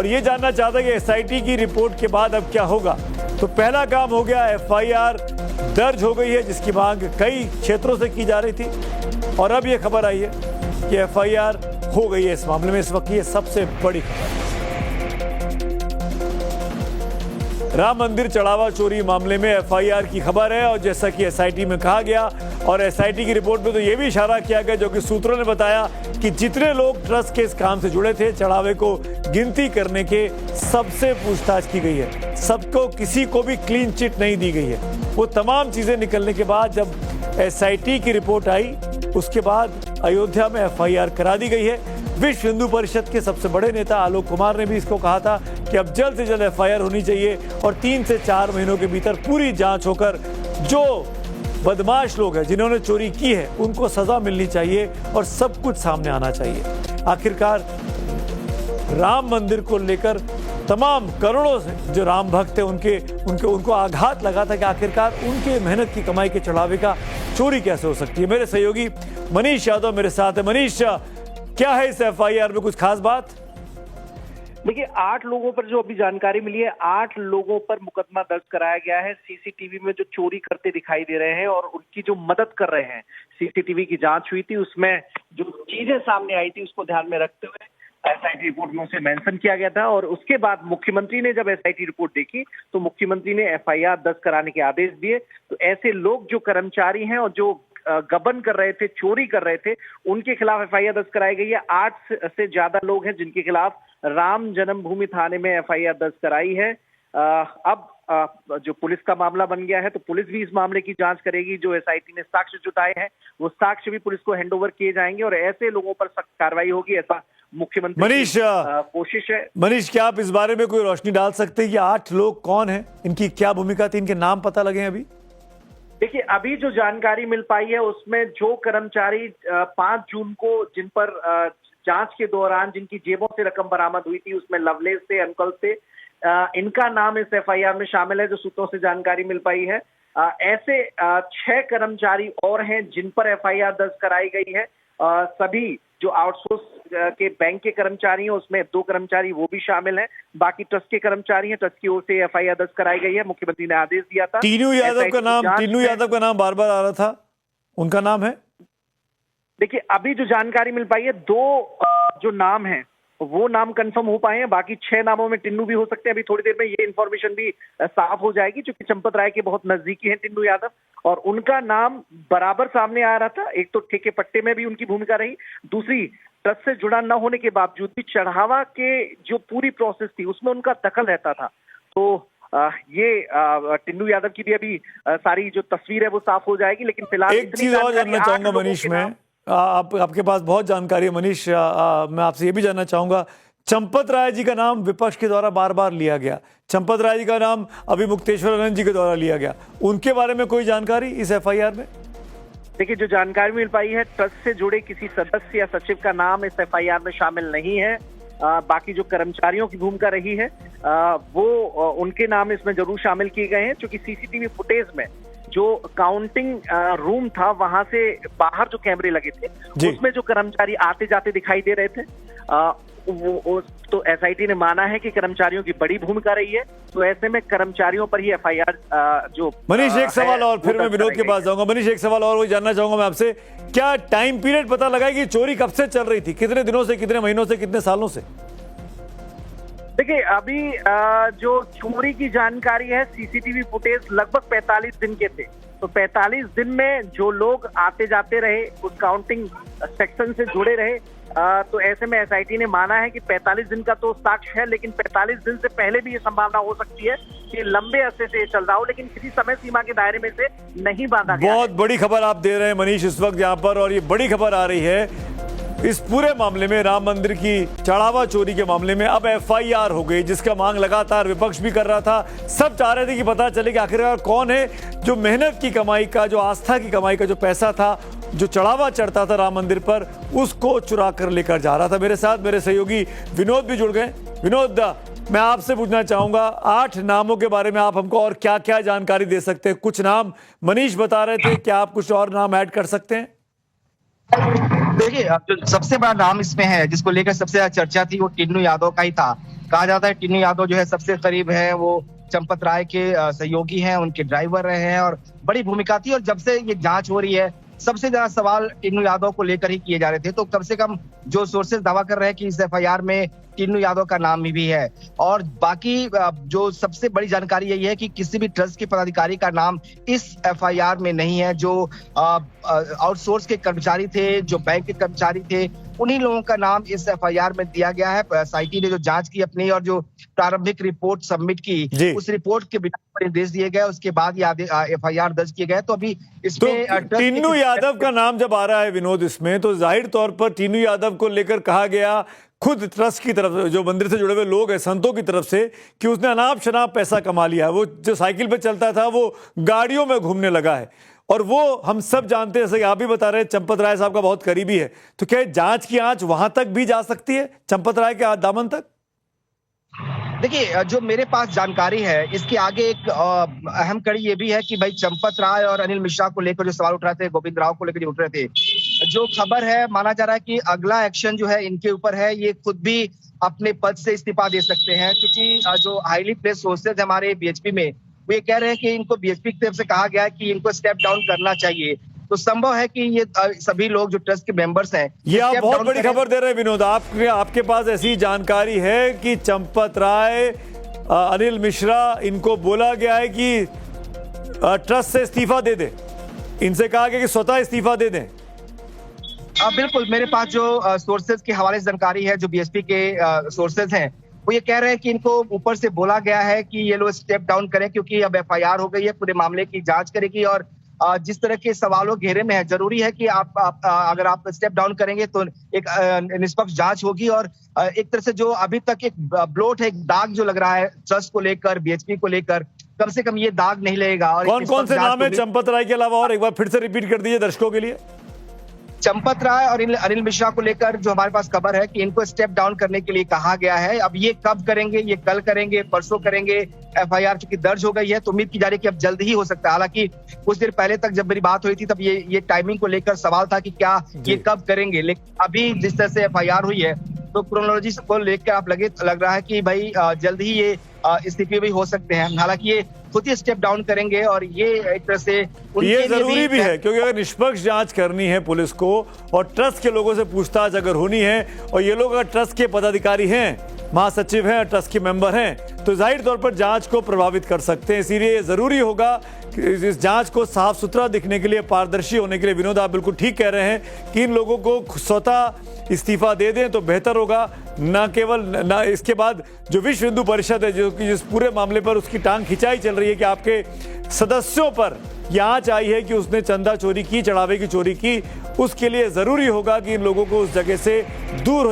और ये जानना चाहता है कि एसआईटी की रिपोर्ट के बाद अब क्या होगा। तो पहला काम हो गया, एफआईआर दर्ज हो गई है, जिसकी मांग कई क्षेत्रों से की जा रही थी और अब ये खबर आई है कि एफआईआर हो गई है इस मामले में। इस वक्त ये सबसे बड़ी खबर। राम मंदिर चढ़ावा चोरी मामले में एफआईआर की खबर है और जैसा कि एसआईटी में कहा गया और एसआईटी की रिपोर्ट में तो यह भी इशारा किया गया, जो कि सूत्रों ने बताया कि जितने लोग ट्रस्ट के इस काम से जुड़े थे, चढ़ावे को गिनती करने के सबसे पूछताछ की गई है। सबको, किसी को भी क्लीन चिट नहीं दी गई है। वो तमाम चीजें निकलने के बाद जब एसआईटी की रिपोर्ट आई, उसके बाद अयोध्या में एफआईआर करा दी गई है। विश्व हिंदू परिषद के सबसे बड़े नेता आलोक कुमार ने भी इसको कहा था कि अब जल्द से जल्द एफआईआर होनी चाहिए और 3 से 4 महीनों के भीतर पूरी जांच होकर जो बदमाश लोग हैं, जिन्होंने चोरी की है, उनको सजा मिलनी चाहिए और सब कुछ सामने आना चाहिए। आखिरकार राम मंदिर को लेकर तमाम करोड़ों से जो राम भक्त थे, उनको आघात लगा था कि आखिरकार उनके मेहनत की कमाई के चढ़ावे का चोरी कैसे हो सकती है। मेरे सहयोगी मनीष यादव मेरे साथ है। मनीष, क्या है इस एफआईआर में कुछ खास बात? देखिए, 8 लोगों पर जो अभी जानकारी मिली है, 8 लोगों पर मुकदमा दर्ज कराया गया है। सीसीटीवी में जो चोरी करते दिखाई दे रहे हैं और उनकी जो मदद कर रहे हैं, सीसीटीवी की जांच हुई थी, उसमें जो चीजें सामने आई थी उसको ध्यान में रखते हुए एसआईटी रिपोर्ट में उसे मेंशन किया गया था। और उसके बाद मुख्यमंत्री ने जब एसआईटी रिपोर्ट देखी तो मुख्यमंत्री ने एफआईआर दर्ज कराने के आदेश दिए। तो ऐसे लोग जो कर्मचारी हैं और जो गबन कर रहे थे, चोरी कर रहे थे, उनके खिलाफ एफआईआर दर्ज कराई गई है। 8 से ज्यादा लोग हैं जिनके खिलाफ राम जन्मभूमि थाने में एफआईआर दर्ज कराई है। अब जो पुलिस का मामला बन गया है, तो पुलिस भी इस मामले की जांच करेगी। जो एसआईटी ने साक्ष्य जुटाए हैं, वो साक्ष्य भी पुलिस को हैंडओवर किए जाएंगे और ऐसे लोगों पर सख्त कार्रवाई होगी, ऐसा मुख्यमंत्री मनीष कोशिश है। मनीष, क्या आप इस बारे में कोई रोशनी डाल सकते हैं कि 8 लोग कौन हैं, इनकी क्या भूमिका थी, इनके नाम पता लगे अभी? देखिए, अभी जो जानकारी मिल पाई है उसमें जो कर्मचारी 5 जून को जिन पर जांच के दौरान जिनकी जेबों से रकम बरामद हुई थी, उसमें लवलेश थे, अंकल थे, इनका नाम इस एफआईआर में शामिल है, जो सूत्रों से जानकारी मिल पाई है। ऐसे 6 कर्मचारी और हैं जिन पर एफआईआर दर्ज कराई गई है। सभी जो आउटसोर्स के बैंक के कर्मचारी हैं, उसमें 2 कर्मचारी वो भी शामिल हैं। बाकी ट्रस्ट के कर्मचारी हैं, ट्रस्ट की ओर से एफआईआर दर्ज कराई गई है। मुख्यमंत्री ने आदेश दिया था। तीनू यादव का नाम बार बार आ रहा था, उनका नाम है? देखिए, अभी जो जानकारी मिल पाई है, 2 जो नाम है वो नाम कंफर्म हो पाए हैं। बाकी 6 नामों में टिन्नू भी हो सकते हैं। अभी थोड़ी देर में ये इन्फॉर्मेशन भी साफ हो जाएगी, क्योंकि चंपत राय के बहुत नजदीकी हैं टिन्नू यादव और उनका नाम बराबर सामने आ रहा था। एक तो ठेके पट्टे में भी उनकी भूमिका रही, दूसरी ट्रस्ट से जुड़ा न होने के बावजूद भी चढ़ावा के जो पूरी प्रोसेस थी उसमें उनका दखल रहता था। तो ये टिन्नू यादव की भी अभी सारी जो तस्वीर है वो साफ हो जाएगी। लेकिन फिलहाल एक चीज और जानना चाहूंगा मनीष, मैं आपके पास बहुत जानकारी है मनीष, मैं आपसे ये भी जानना चाहूंगा, चंपत राय जी का नाम विपक्ष के द्वारा बार बार लिया गया, चंपत राय जी का नाम अभी मुक्तेश्वर आनंद जी के द्वारा लिया गया, उनके बारे में कोई जानकारी इस एफआईआर में? देखिए, जो जानकारी मिल पाई है, ट्रस्ट से जुड़े किसी सदस्य या सचिव का नाम इस एफआईआर में शामिल नहीं है। बाकी जो कर्मचारियों की भूमिका रही है वो उनके नाम इसमें जरूर शामिल किए गए हैं, क्योंकि सीसीटीवी फुटेज में जो काउंटिंग रूम था वहां से बाहर जो कैमरे लगे थे, उसमें जो कर्मचारी आते जाते दिखाई दे रहे थे, तो एसआईटी ने माना है कि कर्मचारियों की बड़ी भूमिका रही है। तो ऐसे में कर्मचारियों पर ही एफआईआर जो मनीष एक सवाल और, फिर मैं विनोद के पास जाऊंगा। मनीष एक सवाल और वही जानना चाहूंगा मैं आपसे, क्या टाइम पीरियड पता लगा कि चोरी कब से चल रही थी, कितने दिनों से, कितने महीनों से, कितने सालों से? देखिए, अभी जो चोरी की जानकारी है, सीसीटीवी फुटेज लगभग 45 दिन के थे। तो 45 दिन में जो लोग आते जाते रहे, उस काउंटिंग सेक्शन से जुड़े रहे, तो ऐसे में एसआईटी ने माना है कि 45 दिन का तो साक्ष्य है, लेकिन 45 दिन से पहले भी ये संभावना हो सकती है कि लंबे अरसे से चल रहा हो, लेकिन किसी समय सीमा के दायरे में से नहीं बांधा गया। बहुत बड़ी खबर आप दे रहे हैं मनीष इस वक्त यहाँ पर, और ये बड़ी खबर आ रही है इस पूरे मामले में, राम मंदिर की चढ़ावा चोरी के मामले में अब एफआईआर हो गई, जिसका मांग लगातार विपक्ष भी कर रहा था। सब चाह रहे थे कि पता चले कि आखिरकार कौन है जो मेहनत की कमाई का, जो आस्था की कमाई का जो पैसा था, जो चढ़ावा चढ़ता था राम मंदिर पर, उसको चुरा कर लेकर जा रहा था। मेरे साथ मेरे सहयोगी विनोद भी जुड़ गए। विनोद, मैं आपसे पूछना चाहूंगा, 8 नामों के बारे में आप हमको और क्या क्या जानकारी दे सकते हैं? कुछ नाम मनीष बता रहे थे, क्या आप कुछ और नाम ऐड कर सकते हैं? देखिए, जो सबसे बड़ा नाम इसमें है, जिसको लेकर सबसे ज्यादा चर्चा थी, वो टिन्नू यादव का ही था। कहा जाता है टीनू यादव जो है सबसे करीब है, वो चंपत राय के सहयोगी हैं, उनके ड्राइवर रहे हैं और बड़ी भूमिका थी। और जब से ये जांच हो रही है, सबसे ज्यादा सवाल टीनू यादव को लेकर ही किए जा रहे थे। तो कम से कम जो सोर्सेज दावा कर रहे हैं कि इस एफआईआर में टीनू यादव का नाम भी है। और बाकी जो सबसे बड़ी जानकारी यही है कि किसी भी ट्रस्ट के पदाधिकारी का नाम इस एफआईआर में नहीं है। जो आउटसोर्स के कर्मचारी थे, जो बैंक के कर्मचारी थे, उन्हीं लोगों का नाम इस एफआईआर में दिया गया है। एसआईटी ने जो जांच की अपनी और जो प्रारंभिक रिपोर्ट सबमिट की, उस रिपोर्ट के बिना पर निर्देश दिए गए, उसके बाद ये एफआईआर दर्ज किए गए। तो अभी इसमें तो टीनू यादव का नाम जब आ रहा है विनोद इसमें, तो जाहिर तौर पर टीनू यादव को लेकर कहा गया खुद ट्रस्ट की तरफ, जो मंदिर से जुड़े हुए लोग हैं, संतों की तरफ से, कि उसने अनाप शनाप पैसा कमा लिया है। वो जो साइकिल पे चलता था वो गाड़ियों में घूमने लगा है। और वो हम सब जानते हैं, जैसे आप भी बता रहे हैं, चंपत राय साहब का बहुत करीबी है। तो क्या जांच की आंच वहां तक भी जा सकती है, चंपत राय के दामन तक? देखिए, जो मेरे पास जानकारी है, इसके आगे एक अहम कड़ी ये भी है कि भाई चंपत राय और अनिल मिश्रा को लेकर जो सवाल उठ रहे थे, गोविंद राव को लेकर जो उठ रहे थे, जो खबर है, माना जा रहा है कि अगला एक्शन जो है इनके ऊपर है। ये खुद भी अपने पद से इस्तीफा दे सकते हैं, क्योंकि जो हाईली प्लेस सोर्सेज हमारे बीएचपी में, वो ये कह रहे हैं कि इनको बीएचपी की तरफ से कहा गया है कि इनको स्टेप डाउन करना चाहिए। तो संभव है कि ये सभी लोग जो ट्रस्ट के मेंबर्स हैं, ये आप बहुत बड़ी खबर दे रहे हैं विनोद। आपके पास ऐसी जानकारी है कि चंपत राय, अनिल मिश्रा, इनको बोला गया है कि ट्रस्ट से इस्तीफा दे दे, इनसे कहा गया कि स्वतः इस्तीफा दे दें? बिल्कुल, मेरे पास जो सोर्सेज के हवाले से जानकारी है, जो बीएसपी के सोर्सेज हैं, वो ये कह रहे हैं कि इनको ऊपर से बोला गया है कि ये लोग स्टेप डाउन करें, क्योंकि अब एफआईआर हो गई है, पूरे मामले की जांच करेगी। और जिस तरह के सवालों घेरे में है, जरूरी है कि अगर आप स्टेप डाउन करेंगे तो एक निष्पक्ष जांच होगी। और एक तरह से जो अभी तक एक ब्लोट है, एक दाग जो लग रहा है ट्रस्ट को लेकर, बीएचपी को लेकर, कम से कम ये दाग नहीं लगेगा। और कौन कौन से नाम है चंपत राय के अलावा? और एक बार फिर से रिपीट कर दीजिए दर्शकों के लिए। चंपत राय और अनिल मिश्रा को लेकर जो हमारे पास खबर है कि इनको स्टेप डाउन करने के लिए कहा गया है। अब ये कब करेंगे, ये कल करेंगे, परसों करेंगे? एफआईआर चूंकि दर्ज हो गई है तो उम्मीद की जा रही है कि अब जल्द ही हो सकता है। हालांकि कुछ देर पहले तक जब मेरी बात हुई थी, तब ये टाइमिंग को लेकर सवाल था कि क्या ये कब करेंगे। लेकिन अभी जिस तरह से एफआईआर हुई है, तो क्रोनोलॉजी को लेकर आप लग रहा है कि भाई जल्द ही ये इस्तीफे भी हो सकते हैं। हालांकि ये खुद ही स्टेप डाउन करेंगे और ये एक तरह से ये जरूरी भी है, क्योंकि अगर निष्पक्ष जांच करनी है पुलिस को और ट्रस्ट के लोगों से पूछताछ अगर होनी है, और ये लोग अगर ट्रस्ट के पदाधिकारी हैं, महासचिव हैं, ट्रस्ट के मेंबर हैं, तो जाहिर तौर पर जांच को प्रभावित कर सकते हैं। इसीलिए जरूरी होगा कि इस जांच को साफ सुथरा दिखने के लिए, पारदर्शी होने के लिए, विनोद आप बिल्कुल ठीक कह रहे हैं कि इन लोगों को स्वतः इस्तीफा दे दें तो बेहतर होगा। ना केवल ना इसके बाद जो विश्व हिंदू परिषद है, जो कि जिस पूरे मामले पर उसकी टांग खिंचाई चल रही है कि आपके सदस्यों पर जांच आई है कि उसने चंदा चोरी की, चढ़ावे की चोरी की, उसके लिए जरूरी होगा कि इन लोगों को उस जगह से दूर हो